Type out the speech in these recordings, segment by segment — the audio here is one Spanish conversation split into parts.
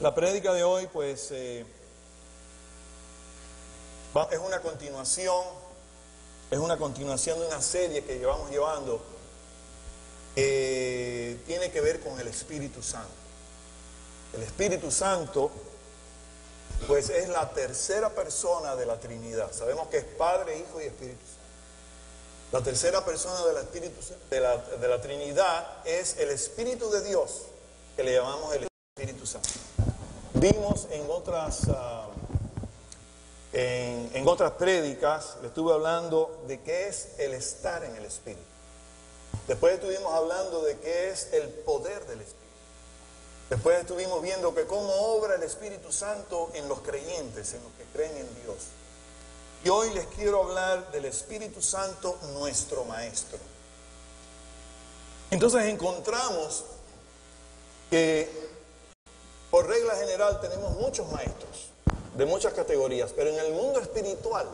La prédica de hoy, pues, es una continuación de una serie que llevamos llevando. Tiene que ver con el Espíritu Santo. El Espíritu Santo, pues, es la tercera persona de la Trinidad. Sabemos que es Padre, Hijo y Espíritu Santo. La tercera persona del Espíritu de la Trinidad es el Espíritu de Dios, que le llamamos el Espíritu Santo. Vimos en otras prédicas, le estuve hablando de qué es el estar en el Espíritu. Después estuvimos hablando de qué es el poder del Espíritu. Después estuvimos viendo que cómo obra el Espíritu Santo en los creyentes, en los que creen en Dios. Y hoy les quiero hablar del Espíritu Santo, nuestro Maestro. Entonces encontramos que por regla general tenemos muchos maestros de muchas categorías, pero en el mundo espiritual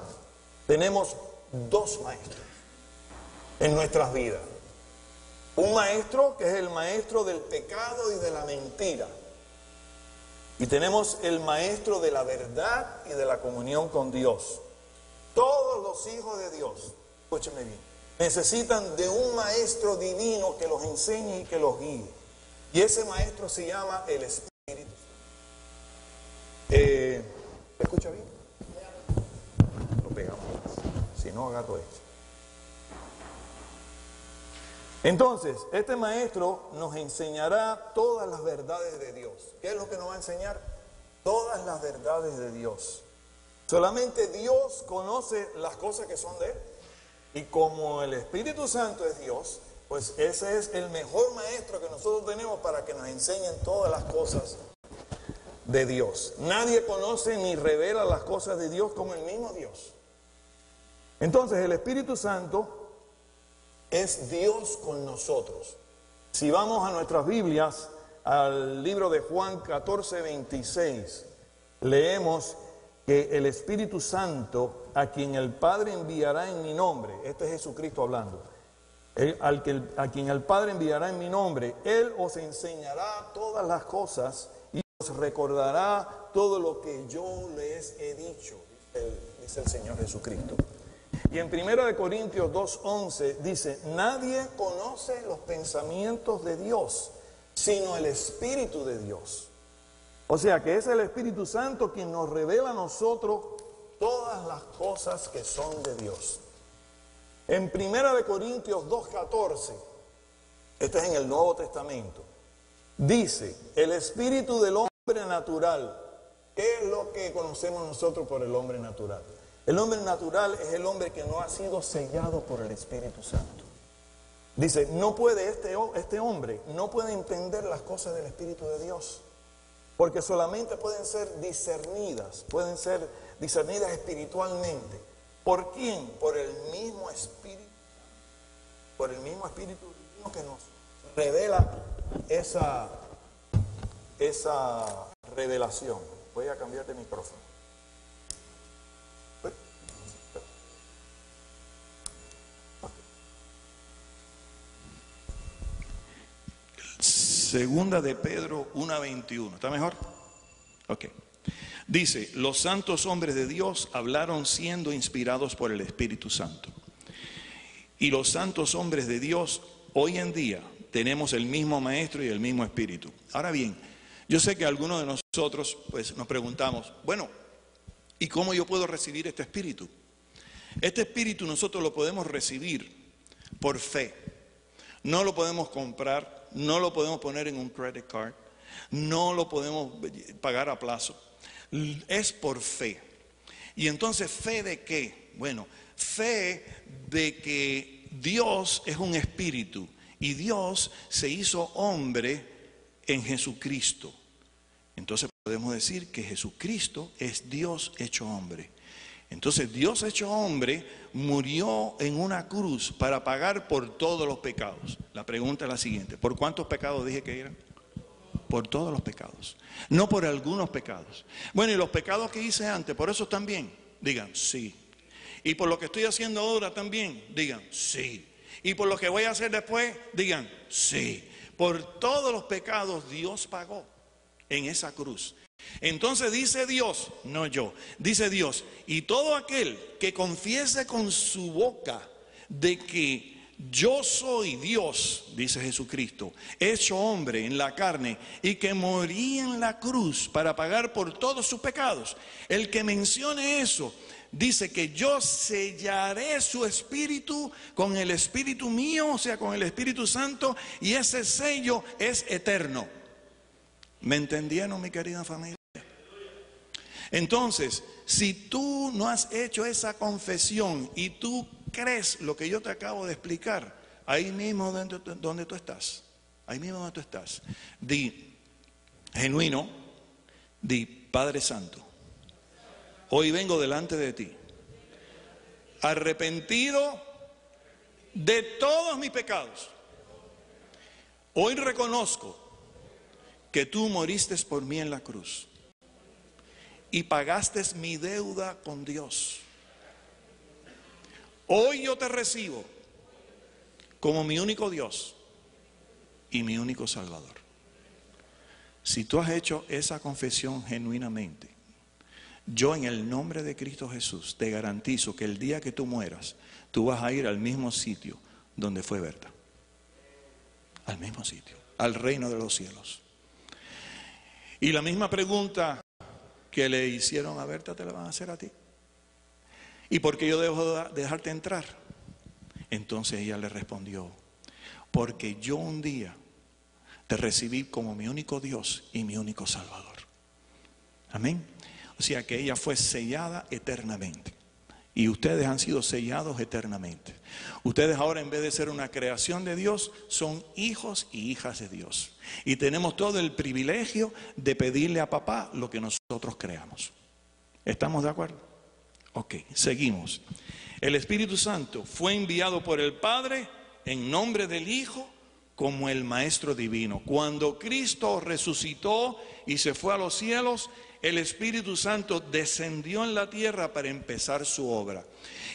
tenemos dos maestros en nuestras vidas. Un maestro que es el maestro del pecado y de la mentira. Y tenemos el maestro de la verdad y de la comunión con Dios. Todos los hijos de Dios, escúchenme bien, necesitan de un maestro divino que los enseñe y que los guíe. Y ese maestro se llama el Espíritu Santo. ¿Me escucha bien? Lo pegamos. Si no, agarro esto. Entonces, este maestro nos enseñará todas las verdades de Dios. ¿Qué es lo que nos va a enseñar? Todas las verdades de Dios. Solamente Dios conoce las cosas que son de Él. Y como el Espíritu Santo es Dios, pues ese es el mejor maestro que nosotros tenemos para que nos enseñen todas las cosas de Dios. Nadie conoce ni revela las cosas de Dios como el mismo Dios. Entonces el Espíritu Santo es Dios con nosotros. Si vamos a nuestras Biblias, al libro de Juan 14:26, leemos que el Espíritu Santo, a quien el Padre enviará en mi nombre, este es Jesucristo hablando, a quien el Padre enviará en mi nombre, Él os enseñará todas las cosas y os recordará todo lo que yo les he dicho, dice el Señor Jesucristo. Y en 1 Corintios 2:11 dice, nadie conoce los pensamientos de Dios, sino el Espíritu de Dios. O sea que es el Espíritu Santo quien nos revela a nosotros todas las cosas que son de Dios. En 1 Corintios 2:14, este es en el Nuevo Testamento, dice, el espíritu del hombre natural. ¿Qué es lo que conocemos nosotros por el hombre natural? El hombre natural es el hombre que no ha sido sellado por el Espíritu Santo. Dice, no puede este hombre, no puede entender las cosas del Espíritu de Dios. Porque solamente pueden ser discernidas espiritualmente. ¿Por quién? Por el mismo Espíritu. Por el mismo Espíritu divino que nos revela esa revelación. Voy a cambiar de micrófono. Segunda de Pedro 1:21. ¿Está mejor? Ok. Dice, los santos hombres de Dios hablaron siendo inspirados por el Espíritu Santo. Y los santos hombres de Dios hoy en día tenemos el mismo maestro y el mismo espíritu. Ahora bien, yo sé que algunos de nosotros pues nos preguntamos, bueno, ¿y cómo yo puedo recibir este espíritu? Este espíritu nosotros lo podemos recibir por fe. No lo podemos comprar, no lo podemos poner en un credit card, no lo podemos pagar a plazo. Es por fe. Y entonces, ¿fe de qué? Bueno, fe de que Dios es un espíritu y Dios se hizo hombre en Jesucristo. Entonces podemos decir que Jesucristo es Dios hecho hombre. Entonces Dios hecho hombre murió en una cruz para pagar por todos los pecados. La pregunta es la siguiente, ¿por cuántos pecados dije que eran? Por todos los pecados, no por algunos pecados. Bueno, y los pecados que hice antes, ¿por esos también? Digan, sí. Y por lo que estoy haciendo ahora también, digan, sí. Y por lo que voy a hacer después, digan, sí. Por todos los pecados Dios pagó. en esa cruz. Entonces dice Dios, no yo, dice Dios, y todo aquel que confiese con su boca de que yo soy Dios, dice Jesucristo, hecho hombre en la carne y que morí en la cruz para pagar por todos sus pecados. El que mencione eso, dice que yo sellaré su espíritu con el espíritu mío, o sea, con el Espíritu Santo, y ese sello es eterno. ¿Me entendieron, mi querida familia? Entonces, si tú no has hecho esa confesión y tú crees lo que yo te acabo de explicar, ahí mismo donde tú estás, ahí mismo donde tú estás, di genuino, di Padre Santo, hoy vengo delante de ti, arrepentido de todos mis pecados. Hoy reconozco que tú moriste por mí en la cruz y pagaste mi deuda con Dios. Hoy yo te recibo como mi único Dios y mi único Salvador. Si tú has hecho esa confesión genuinamente, yo en el nombre de Cristo Jesús te garantizo que el día que tú mueras, tú vas a ir al mismo sitio donde fue Berta. Al mismo sitio, al reino de los cielos. Y la misma pregunta que le hicieron a Berta te la van a hacer a ti. ¿Y por qué yo debo dejarte entrar? Entonces ella le respondió, porque yo un día te recibí como mi único Dios y mi único Salvador. Amén. O sea que ella fue sellada eternamente. Y ustedes han sido sellados eternamente. Ustedes ahora, en vez de ser una creación de Dios, son hijos y hijas de Dios. Y tenemos todo el privilegio de pedirle a papá lo que nosotros creamos. ¿Estamos de acuerdo? Ok, seguimos. El Espíritu Santo fue enviado por el Padre en nombre del Hijo como el Maestro Divino. Cuando Cristo resucitó y se fue a los cielos, el Espíritu Santo descendió en la tierra para empezar su obra.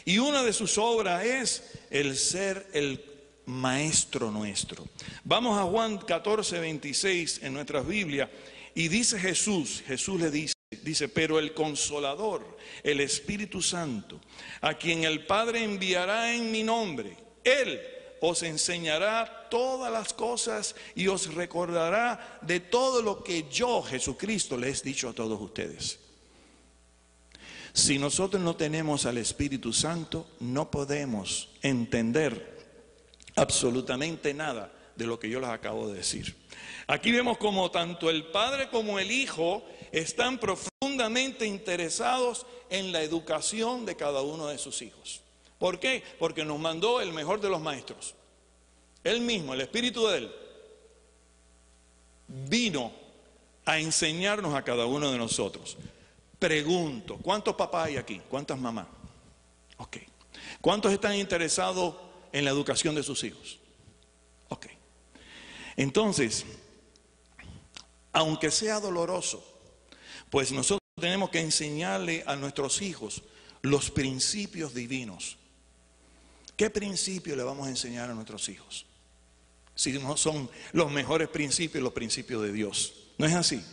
Y una de sus obras es el ser el Maestro nuestro. Vamos a Juan 14, 26 en nuestras Biblias y dice Jesús le dice, pero el Consolador, el Espíritu Santo, a quien el Padre enviará en mi nombre, Él os enseñará todas las cosas y os recordará de todo lo que yo, Jesucristo, les he dicho a todos ustedes. Si nosotros no tenemos al Espíritu Santo, no podemos entender absolutamente nada de lo que yo les acabo de decir. Aquí vemos como tanto el Padre como el Hijo están profundamente interesados en la educación de cada uno de sus hijos. ¿Por qué? Porque nos mandó el mejor de los maestros. Él mismo, el Espíritu de Él, vino a enseñarnos a cada uno de nosotros. Pregunto, ¿cuántos papás hay aquí? ¿Cuántas mamás? Ok. ¿Cuántos están interesados en la educación de sus hijos? Ok. Entonces, aunque sea doloroso, pues nosotros tenemos que enseñarle a nuestros hijos los principios divinos. ¿Qué principios le vamos a enseñar a nuestros hijos? Si no son los mejores principios, los principios de Dios. ¿No es así?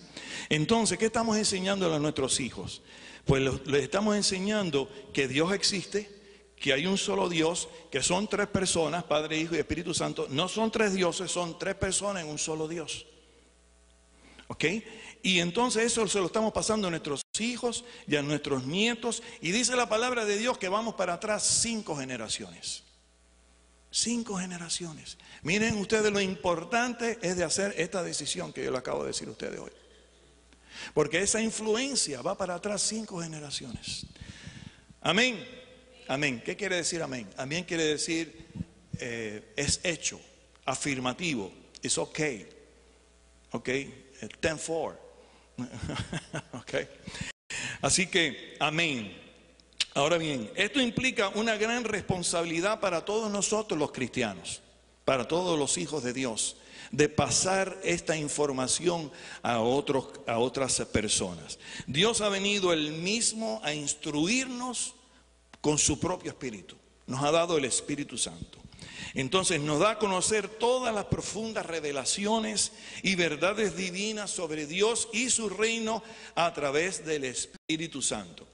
Entonces, ¿qué estamos enseñándole a nuestros hijos? Pues les estamos enseñando que Dios existe, que hay un solo Dios, que son tres personas, Padre, Hijo y Espíritu Santo. No son tres dioses, son tres personas en un solo Dios. ¿Ok? Y entonces eso se lo estamos pasando a nuestros hijos y a nuestros nietos. Y dice la palabra de Dios que vamos para atrás 5 generaciones. 5 generaciones. Miren ustedes, lo importante es de hacer esta decisión que yo le acabo de decir a ustedes hoy. Porque esa influencia va para atrás 5 generaciones. Amén. Amén. ¿Qué quiere decir amén? Amén quiere decir es hecho, afirmativo, es ok. Ok, 10-4. Ok. Así que, amén. Ahora bien, esto implica una gran responsabilidad para todos nosotros los cristianos, para todos los hijos de Dios, de pasar esta información a otras personas. Dios ha venido Él mismo a instruirnos con su propio Espíritu. Nos ha dado el Espíritu Santo. Entonces nos da a conocer todas las profundas revelaciones y verdades divinas sobre Dios y su reino a través del Espíritu Santo.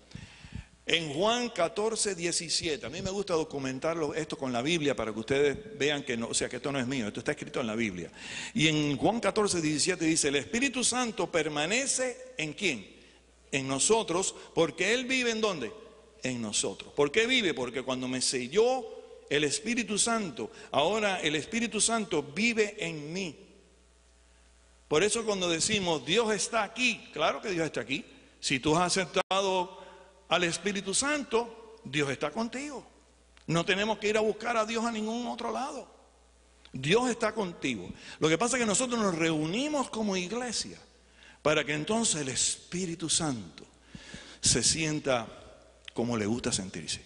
En Juan 14:17, a mí me gusta documentarlo esto con la Biblia para que ustedes vean que no, o sea, que esto no es mío, esto está escrito en la Biblia. Y en Juan 14:17 dice, el Espíritu Santo permanece ¿en quién? En nosotros, porque Él vive ¿en dónde? En nosotros. ¿Por qué vive? Porque cuando me selló el Espíritu Santo, ahora el Espíritu Santo vive en mí. Por eso cuando decimos Dios está aquí, claro que Dios está aquí. Si tú has aceptado al Espíritu Santo, Dios está contigo. No tenemos que ir a buscar a Dios a ningún otro lado. Dios está contigo. Lo que pasa es que nosotros nos reunimos como iglesia para que entonces el Espíritu Santo se sienta como le gusta sentirse.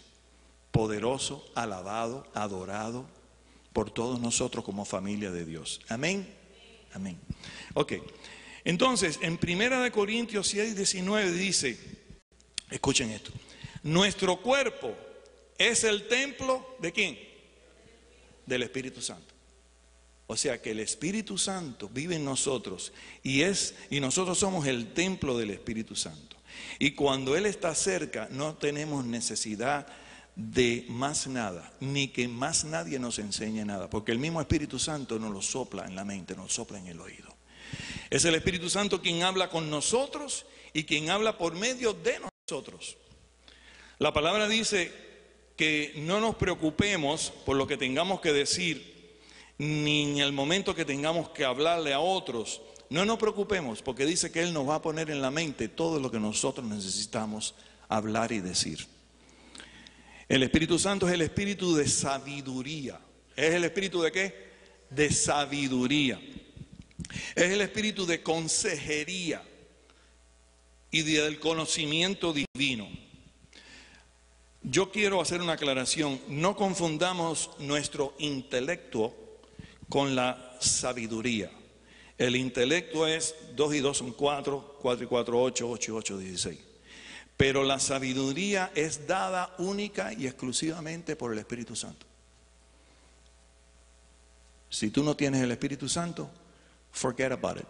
Poderoso, alabado, adorado por todos nosotros como familia de Dios. Amén. Amén. Ok. Entonces, en 1 Corintios 6:19 dice, escuchen esto, nuestro cuerpo es el templo ¿de quién? Del Espíritu Santo. O sea que el Espíritu Santo vive en nosotros y nosotros somos el templo del Espíritu Santo. Y cuando Él está cerca no tenemos necesidad de más nada, ni que más nadie nos enseñe nada, porque el mismo Espíritu Santo nos lo sopla en la mente, nos sopla en el oído. Es el Espíritu Santo quien habla con nosotros y quien habla por medio de nosotros. La palabra dice que no nos preocupemos por lo que tengamos que decir, ni en el momento que tengamos que hablarle a otros. No nos preocupemos, porque dice que Él nos va a poner en la mente todo lo que nosotros necesitamos hablar y decir. El Espíritu Santo es el espíritu de sabiduría. ¿Es el espíritu de qué? De sabiduría. Es el espíritu de consejería y del conocimiento divino. Yo quiero hacer una aclaración. No confundamos nuestro intelecto con la sabiduría. El intelecto es 2 y 2 son 4, 4 y 4, 8, 8 y 8, 16. Pero la sabiduría es dada única y exclusivamente por el Espíritu Santo. Si tú no tienes el Espíritu Santo, forget about it.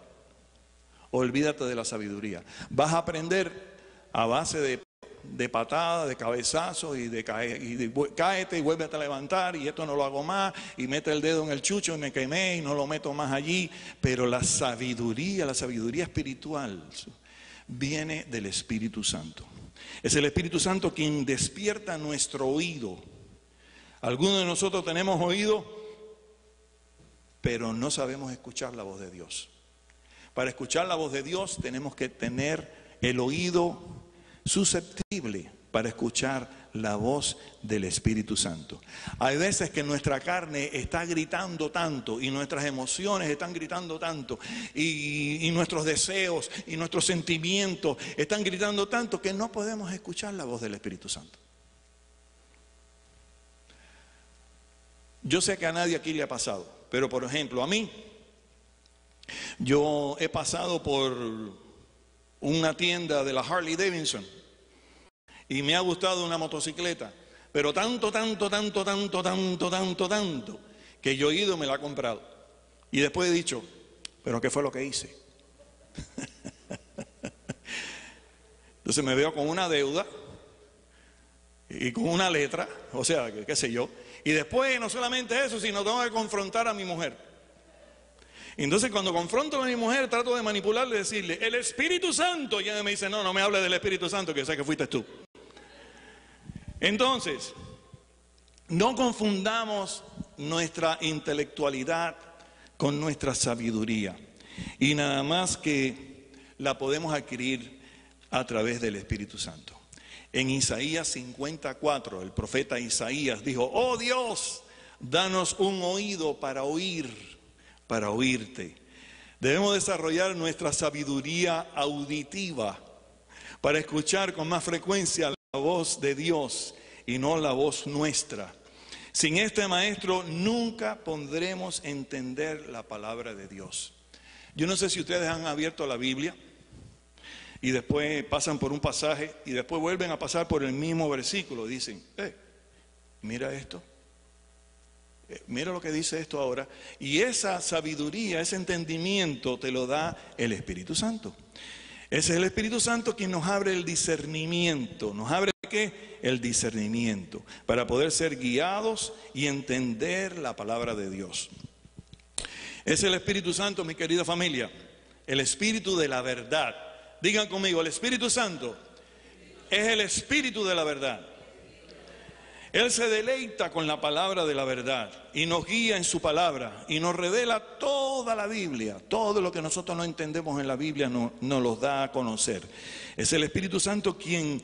Olvídate de la sabiduría. Vas a aprender a base de patadas, de cabezazos y cáete y vuélvete a levantar y esto no lo hago más y mete el dedo en el chucho y me quemé y no lo meto más allí. Pero la sabiduría espiritual viene del Espíritu Santo. Es el Espíritu Santo quien despierta nuestro oído. Algunos de nosotros tenemos oído, pero no sabemos escuchar la voz de Dios. Para escuchar la voz de Dios tenemos que tener el oído susceptible para escuchar la voz del Espíritu Santo. Hay veces que nuestra carne está gritando tanto y nuestras emociones están gritando tanto y nuestros deseos y nuestros sentimientos están gritando tanto que no podemos escuchar la voz del Espíritu Santo. Yo sé que a nadie aquí le ha pasado, pero por ejemplo a mí, yo he pasado por una tienda de la Harley Davidson y me ha gustado una motocicleta, pero tanto que yo he ido y me la he comprado y después he dicho, pero ¿qué fue lo que hice? Entonces me veo con una deuda y con una letra, o sea, qué sé yo, y después no solamente eso, sino tengo que confrontar a mi mujer. Entonces cuando confronto a mi mujer trato de manipularle y decirle, el Espíritu Santo, y ella me dice, no me hable del Espíritu Santo, que sé que fuiste tú. Entonces, no confundamos nuestra intelectualidad con nuestra sabiduría, y nada más que la podemos adquirir a través del Espíritu Santo. En Isaías 54, el profeta Isaías dijo, oh Dios, danos un oído para oír, para oírte. Debemos desarrollar nuestra sabiduría auditiva para escuchar con más frecuencia la voz de Dios y no la voz nuestra. Sin este maestro nunca podremos entender la palabra de Dios. Yo no sé si ustedes han abierto la Biblia y después pasan por un pasaje y después vuelven a pasar por el mismo versículo. Dicen, mira esto. Mira lo que dice esto ahora. Y esa sabiduría, ese entendimiento te lo da el Espíritu Santo. Ese es el Espíritu Santo quien nos abre el discernimiento. ¿Nos abre qué? El discernimiento. Para poder ser guiados y entender la palabra de Dios. Es el Espíritu Santo, mi querida familia. El Espíritu de la verdad. Digan conmigo, el Espíritu Santo es el Espíritu de la verdad. Él se deleita con la palabra de la verdad y nos guía en su palabra y nos revela toda la Biblia. Todo lo que nosotros no entendemos en la Biblia nos lo da a conocer. Es el Espíritu Santo quien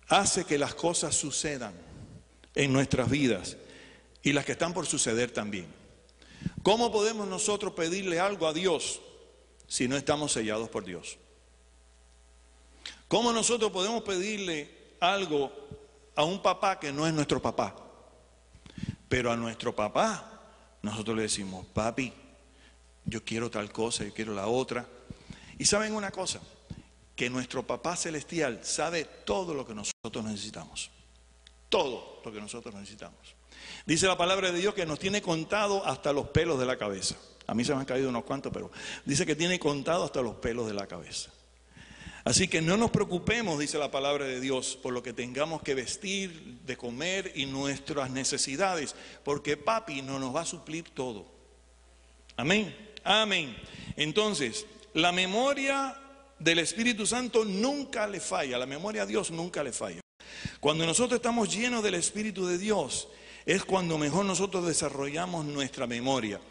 hace que las cosas sucedan en nuestras vidas y las que están por suceder también. ¿Cómo podemos nosotros pedirle algo a Dios si no estamos sellados por Dios? ¿Cómo nosotros podemos pedirle algo a un papá que no es nuestro papá? Pero a nuestro papá nosotros le decimos, papi, yo quiero tal cosa, yo quiero la otra. Y saben una cosa, que nuestro papá celestial sabe todo lo que nosotros necesitamos. Todo lo que nosotros necesitamos. Dice la palabra de Dios que nos tiene contado hasta los pelos de la cabeza. A mí se me han caído unos cuantos, pero dice que tiene contado hasta los pelos de la cabeza. Así que no nos preocupemos, dice la palabra de Dios, por lo que tengamos que vestir, de comer y nuestras necesidades, porque papi no nos va a suplir todo. Amén, amén. Entonces, la memoria del Espíritu Santo nunca le falla, la memoria a Dios nunca le falla. Cuando nosotros estamos llenos del Espíritu de Dios, es cuando mejor nosotros desarrollamos nuestra memoria.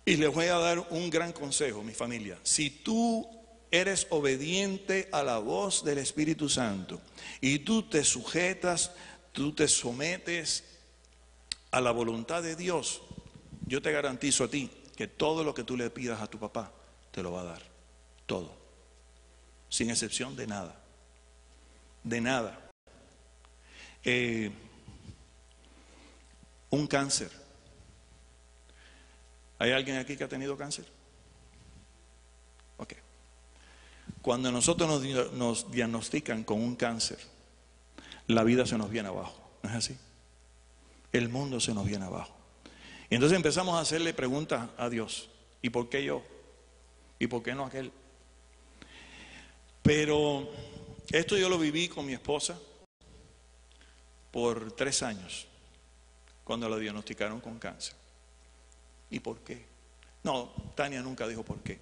Y les voy a dar un gran consejo, mi familia. Si tú eres obediente a la voz del Espíritu Santo y tú te sujetas, tú te sometes a la voluntad de Dios, yo te garantizo a ti que todo lo que tú le pidas a tu papá te lo va a dar, todo, sin excepción de nada, de nada. Un cáncer. ¿Hay alguien aquí que ha tenido cáncer? Ok. Cuando nosotros nos diagnostican con un cáncer, la vida se nos viene abajo, ¿no es así? El mundo se nos viene abajo. Y entonces empezamos a hacerle preguntas a Dios. ¿Y por qué yo? ¿Y por qué no aquel? Pero esto yo lo viví con mi esposa por 3 años, cuando la diagnosticaron con cáncer. ¿Y por qué? No, Tania nunca dijo por qué.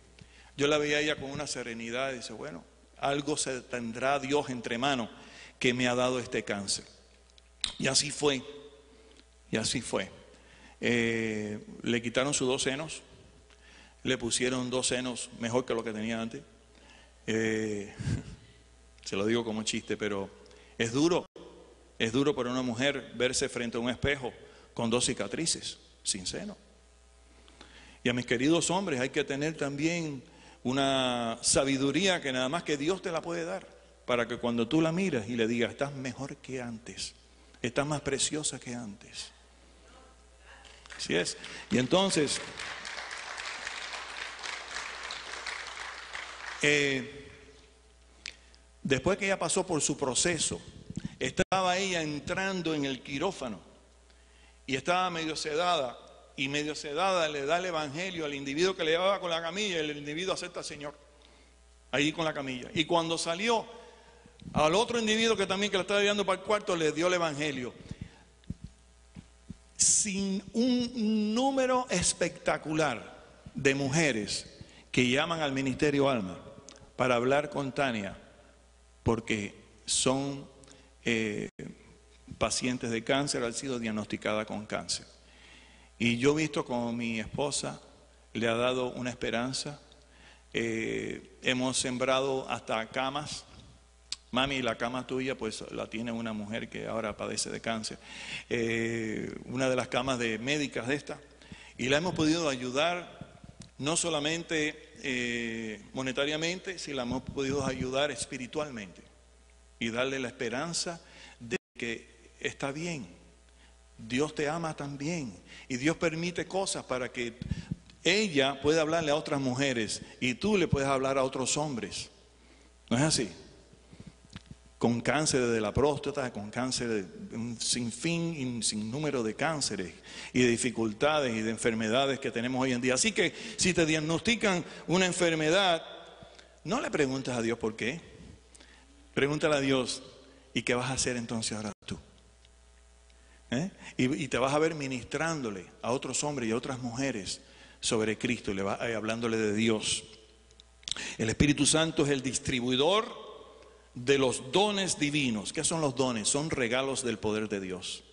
Yo la veía a ella con una serenidad y dice, bueno, algo se tendrá Dios entre manos que me ha dado este cáncer. Y así fue, y así fue. Le quitaron sus 2 senos, le pusieron 2 senos mejor que lo que tenía antes. Se lo digo como chiste, pero es duro para una mujer verse frente a un espejo con 2 cicatrices, sin seno. Y a mis queridos hombres hay que tener también una sabiduría que nada más que Dios te la puede dar, para que cuando tú la miras y le digas, estás mejor que antes, estás más preciosa que antes. Así es. Y entonces, después que ella pasó por su proceso, estaba ella entrando en el quirófano y estaba medio sedada. Y medio sedada le da el evangelio al individuo que le llevaba con la camilla, y el individuo acepta al Señor ahí con la camilla. Y cuando salió, al otro individuo que también que la estaba llevando para el cuarto, le dio el evangelio. Sin un número espectacular de mujeres que llaman al Ministerio Alma para hablar con Tania, porque son pacientes de cáncer, han sido diagnosticadas con cáncer. Y yo he visto como mi esposa le ha dado una esperanza. Hemos sembrado hasta camas. Mami, la cama tuya pues la tiene una mujer que ahora padece de cáncer. Una de las camas de médicas de esta. Y la hemos podido ayudar no solamente monetariamente, sino la hemos podido ayudar espiritualmente. Y darle la esperanza de que está bien. Dios te ama también y Dios permite cosas para que ella pueda hablarle a otras mujeres y tú le puedes hablar a otros hombres. ¿No es así? con cáncer de la próstata, con cáncer de un sinfín y sin número de cánceres y de dificultades y de enfermedades que tenemos hoy en día. Así que si te diagnostican una enfermedad, no le preguntes a Dios por qué. Pregúntale a Dios, ¿y qué vas a hacer entonces ahora tú? Y te vas a ver ministrándole a otros hombres y a otras mujeres sobre Cristo, hablándole de Dios. El Espíritu Santo es el distribuidor de los dones divinos. ¿Qué son los dones? Son regalos del poder de Dios.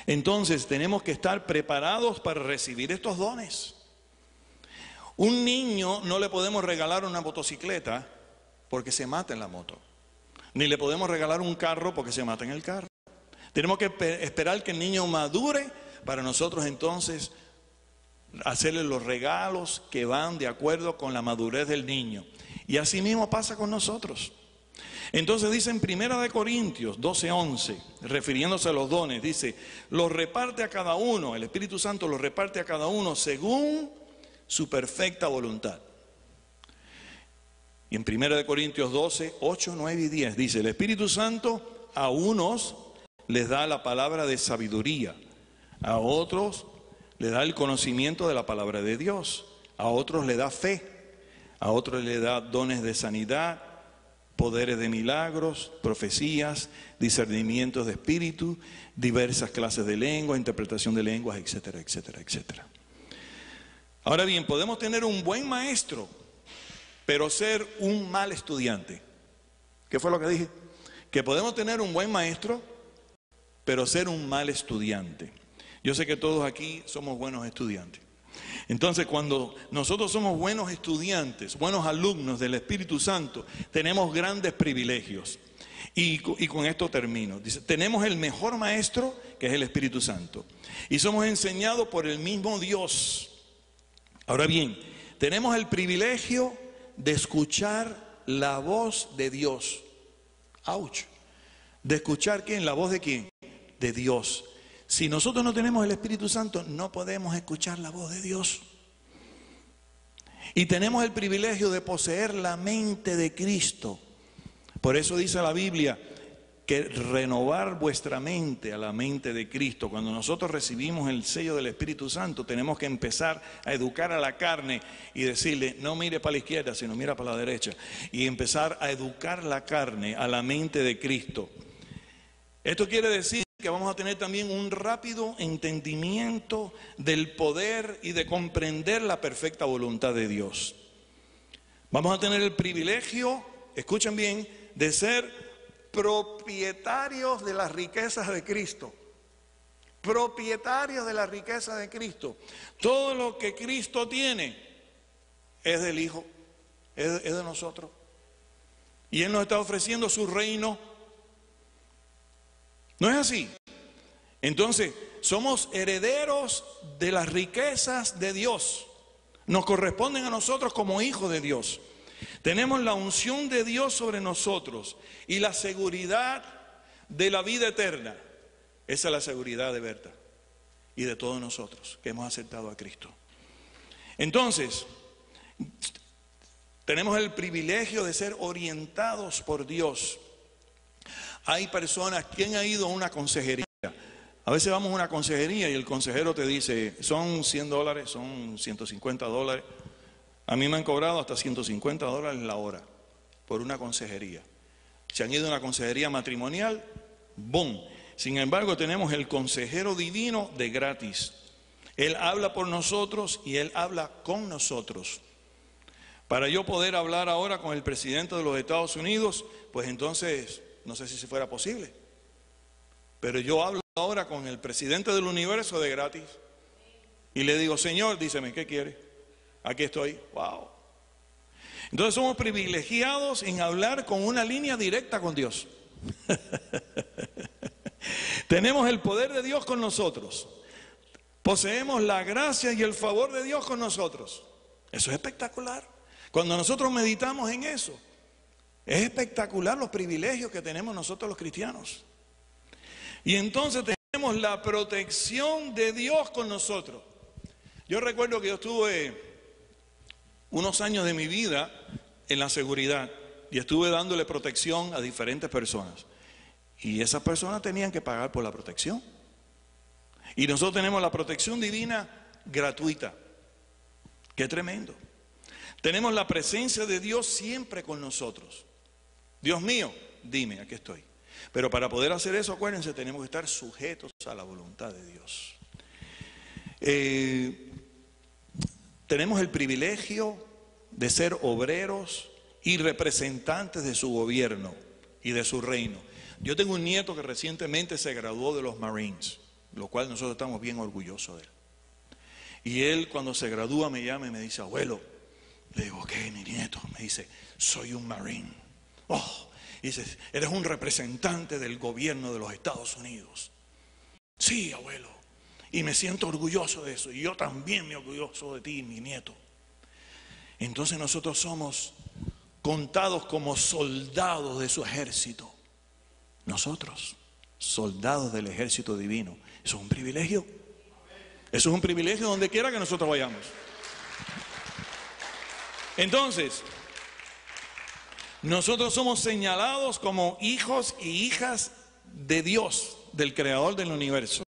Entonces tenemos que estar preparados para recibir estos dones. Un niño no le podemos regalar una motocicleta porque se mata en la moto. Ni le podemos regalar un carro porque se mata en el carro. Tenemos que esperar que el niño madure para nosotros entonces hacerle los regalos que van de acuerdo con la madurez del niño. Y así mismo pasa con nosotros. Entonces dice en 1 Corintios 12:11, refiriéndose a los dones, dice, los reparte a cada uno, el Espíritu Santo los reparte a cada uno según su perfecta voluntad. Y en 1 Corintios 12, 8, 9 y 10 dice, el Espíritu Santo a unos les da la palabra de sabiduría, a otros les da el conocimiento de la palabra de Dios, a otros le da fe, a otros le da dones de sanidad, poderes de milagros, profecías, discernimientos de espíritu, diversas clases de lengua, interpretación de lenguas, etcétera, etcétera, etcétera. Ahora bien, podemos tener un buen maestro, pero ser un mal estudiante. ¿Qué fue lo que dije? Que podemos tener un buen maestro, pero ser un mal estudiante. Yo sé que todos aquí somos buenos estudiantes. Entonces, cuando nosotros somos buenos estudiantes, buenos alumnos del Espíritu Santo, tenemos grandes privilegios. Y con esto termino. Dice, tenemos el mejor maestro, que es el Espíritu Santo. Y somos enseñados por el mismo Dios. Ahora bien, tenemos el privilegio de escuchar la voz de Dios. ¡Auch! ¿De escuchar quién? ¿La voz de quién? De Dios. Si nosotros no tenemos el Espíritu Santo, no podemos escuchar la voz de Dios. Y tenemos el privilegio de poseer la mente de Cristo. Por eso dice la Biblia que renovar vuestra mente a la mente de Cristo. Cuando nosotros recibimos el sello del Espíritu Santo, tenemos que empezar a educar a la carne y decirle, no mire para la izquierda, sino mira para la derecha. Y empezar a educar la carne a la mente de Cristo. Esto quiere decir que vamos a tener también un rápido entendimiento del poder y de comprender la perfecta voluntad de Dios. Vamos a tener el privilegio, escuchen bien, de ser propietarios de las riquezas de Cristo. Propietarios de la riqueza de Cristo. Todo lo que Cristo tiene es del Hijo, es de nosotros. Y Él nos está ofreciendo su reino. ¿No es así? Entonces, somos herederos de las riquezas de Dios. Nos corresponden a nosotros como hijos de Dios. Tenemos la unción de Dios sobre nosotros y la seguridad de la vida eterna. Esa es la seguridad de Berta y de todos nosotros que hemos aceptado a Cristo. Entonces, tenemos el privilegio de ser orientados por Dios. Hay personas, ¿quién ha ido a una consejería? A veces vamos a una consejería y el consejero te dice, son $100, son $150. A mí me han cobrado hasta $150 la hora por una consejería. Se han ido a una consejería matrimonial, ¡boom! Sin embargo, tenemos el consejero divino de gratis. Él habla por nosotros y Él habla con nosotros. Para yo poder hablar ahora con el presidente de los Estados Unidos, pues entonces, no sé si fuera posible. Pero yo hablo ahora con el presidente del universo de gratis. Y le digo, Señor, díceme, ¿qué quiere? Aquí estoy. Wow. Entonces somos privilegiados en hablar con una línea directa con Dios. Tenemos el poder de Dios con nosotros. Poseemos la gracia y el favor de Dios con nosotros. Eso es espectacular. Cuando nosotros meditamos en eso, es espectacular los privilegios que tenemos nosotros los cristianos. Y entonces tenemos la protección de Dios con nosotros. Yo recuerdo que yo estuve unos años de mi vida en la seguridad. y estuve dándole protección a diferentes personas. Y esas personas tenían que pagar por la protección. Y nosotros tenemos la protección divina gratuita. Qué tremendo. Tenemos la presencia de Dios siempre con nosotros. Dios mío, dime, aquí estoy. Pero para poder hacer eso, acuérdense, tenemos que estar sujetos a la voluntad de Dios. Tenemos el privilegio de ser obreros y representantes de su gobierno y de su reino. Yo tengo un nieto que recientemente se graduó de los Marines, lo cual nosotros estamos bien orgullosos de él. Y él cuando se gradúa me llama y me dice, abuelo, le digo, ¿qué, mi nieto? Me dice, soy un Marine. Oh, dice, eres un representante del gobierno de los Estados Unidos. Sí, abuelo. Y me siento orgulloso de eso. Y yo también me orgulloso de ti, mi nieto. Entonces nosotros somos contados como soldados de su ejército. Nosotros, soldados del ejército divino. Eso es un privilegio. Eso es un privilegio donde quiera que nosotros vayamos. Entonces, nosotros somos señalados como hijos y hijas de Dios, del Creador del universo.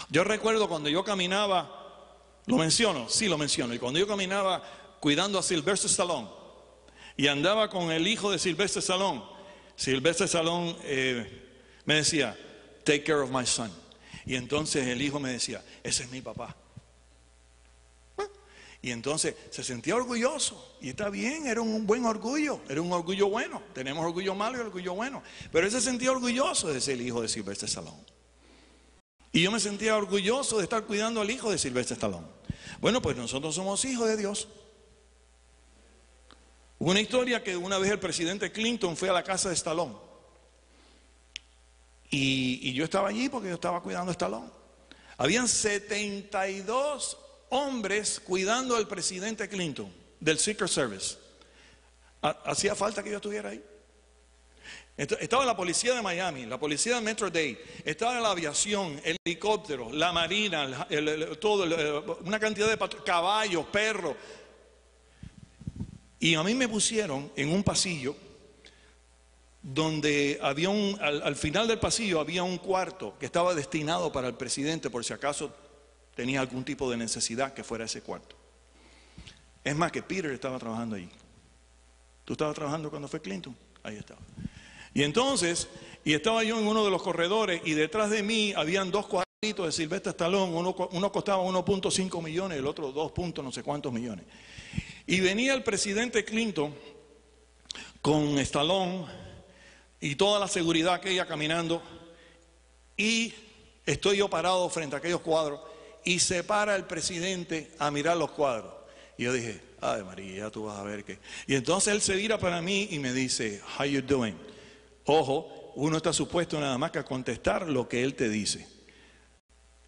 Yo recuerdo cuando yo caminaba, ¿lo menciono? Sí, lo menciono. Y cuando yo caminaba cuidando a Sylvester Stallone y andaba con el hijo de Sylvester Stallone, Sylvester Stallone me decía, take care of my son. Y entonces el hijo me decía, ese es mi papá. Y entonces se sentía orgulloso. Y está bien, era un buen orgullo. Era un orgullo bueno. Tenemos orgullo malo y orgullo bueno. Pero él se sentía orgulloso de ser el hijo de Sylvester Stallone. Y yo me sentía orgulloso de estar cuidando al hijo de Sylvester Stallone. Bueno, pues nosotros somos hijos de Dios. Hubo una historia que una vez el presidente Clinton fue a la casa de Stallone. Y yo estaba allí porque yo estaba cuidando a Stallone. Habían 72 hombres cuidando al presidente Clinton del Secret Service. ¿Hacía falta que yo estuviera ahí? Estaba la policía de Miami, la policía de Metro-Dade, estaba la aviación, el helicóptero, la marina, una cantidad de caballos, perros. Y a mí me pusieron en un pasillo donde había al final del pasillo había un cuarto que estaba destinado para el presidente por si acaso tenía algún tipo de necesidad que fuera ese cuarto. Es más, que Peter estaba trabajando allí. ¿Tú estabas trabajando cuando fue Clinton? Ahí estaba. Y entonces, estaba yo en uno de los corredores y detrás de mí habían dos cuadritos de Sylvester Stallone, uno costaba 1.5 millones, el otro 2. no sé cuántos millones. Y venía el presidente Clinton con Stallone y toda la seguridad aquella caminando, y estoy yo parado frente a aquellos cuadros y se para el presidente a mirar los cuadros. Y yo dije, ay María, ya tú vas a ver qué. Y entonces él se vira para mí y me dice, how you doing? Ojo, uno está supuesto nada más que a contestar lo que él te dice.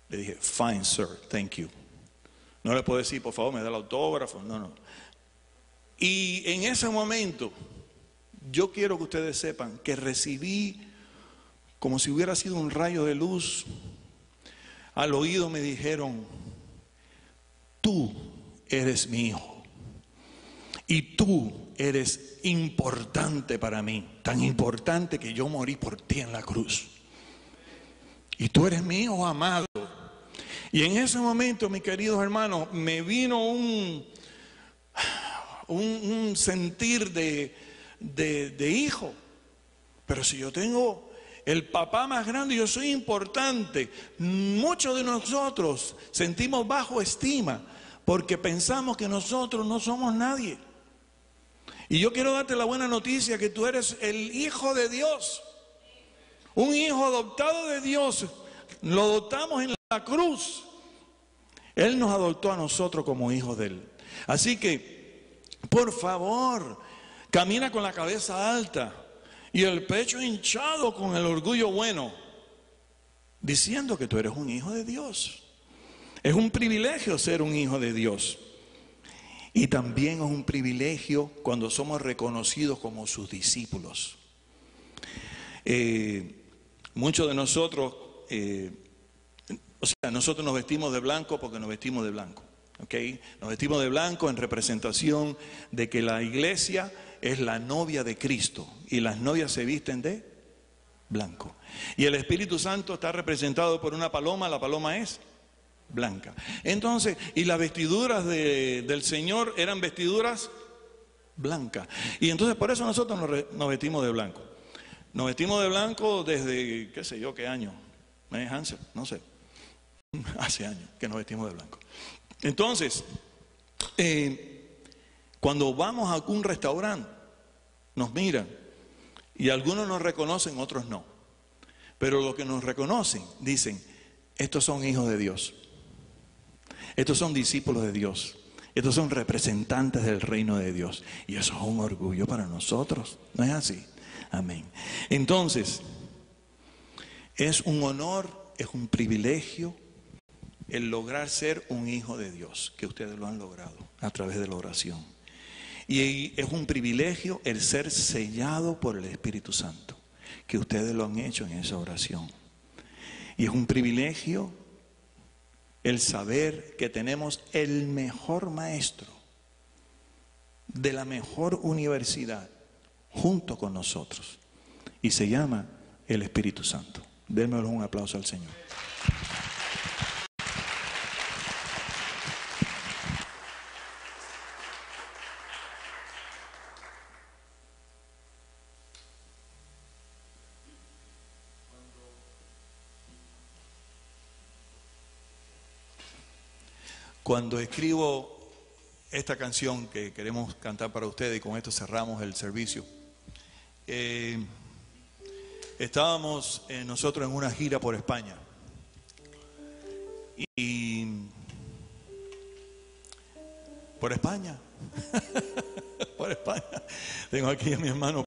Le dije, fine sir, thank you. No le puedo decir, por favor, me da el autógrafo. No. Y en ese momento, yo quiero que ustedes sepan que recibí como si hubiera sido un rayo de luz. Al oído me dijeron, tú eres mi hijo y tú eres importante para mí, tan importante que yo morí por ti en la cruz. Y tú eres mi hijo amado. Y en ese momento, mis queridos hermanos, me vino un sentir de hijo. Pero si yo tengo el papá más grande, yo soy importante. Muchos de nosotros sentimos bajo estima porque pensamos que nosotros no somos nadie. Y yo quiero darte la buena noticia que tú eres el hijo de Dios. Un hijo adoptado de Dios. Lo adoptamos en la cruz. Él nos adoptó a nosotros como hijos de Él. Así que, por favor, camina con la cabeza alta y el pecho hinchado con el orgullo bueno, diciendo que tú eres un hijo de Dios. Es un privilegio ser un hijo de Dios. Y también es un privilegio cuando somos reconocidos como sus discípulos. Muchos de nosotros, nosotros nos vestimos de blanco porque nos vestimos de blanco. ¿Okay? Nos vestimos de blanco en representación de que la iglesia es la novia de Cristo y las novias se visten de blanco. Y el Espíritu Santo está representado por una paloma, la paloma es blanca. Entonces, y las vestiduras del Señor eran vestiduras blancas. Y entonces por eso nosotros nos vestimos de blanco. Nos vestimos de blanco desde, qué sé yo, qué año. Hansel, no sé. Hace años que nos vestimos de blanco. Entonces, cuando vamos a algún restaurante, nos miran y algunos nos reconocen, otros no. Pero los que nos reconocen dicen, estos son hijos de Dios. Estos son discípulos de Dios. Estos son representantes del reino de Dios. Y eso es un orgullo para nosotros. ¿No es así? Amén. Entonces, es un honor, es un privilegio el lograr ser un hijo de Dios, que ustedes lo han logrado a través de la oración. Y es un privilegio el ser sellado por el Espíritu Santo, que ustedes lo han hecho en esa oración. Y es un privilegio el saber que tenemos el mejor maestro de la mejor universidad junto con nosotros. Y se llama el Espíritu Santo. Démosle un aplauso al Señor. Cuando escribo esta canción que queremos cantar para ustedes, y con esto cerramos el servicio, estábamos nosotros en una gira por España. Y por España, por España, tengo aquí a mi hermano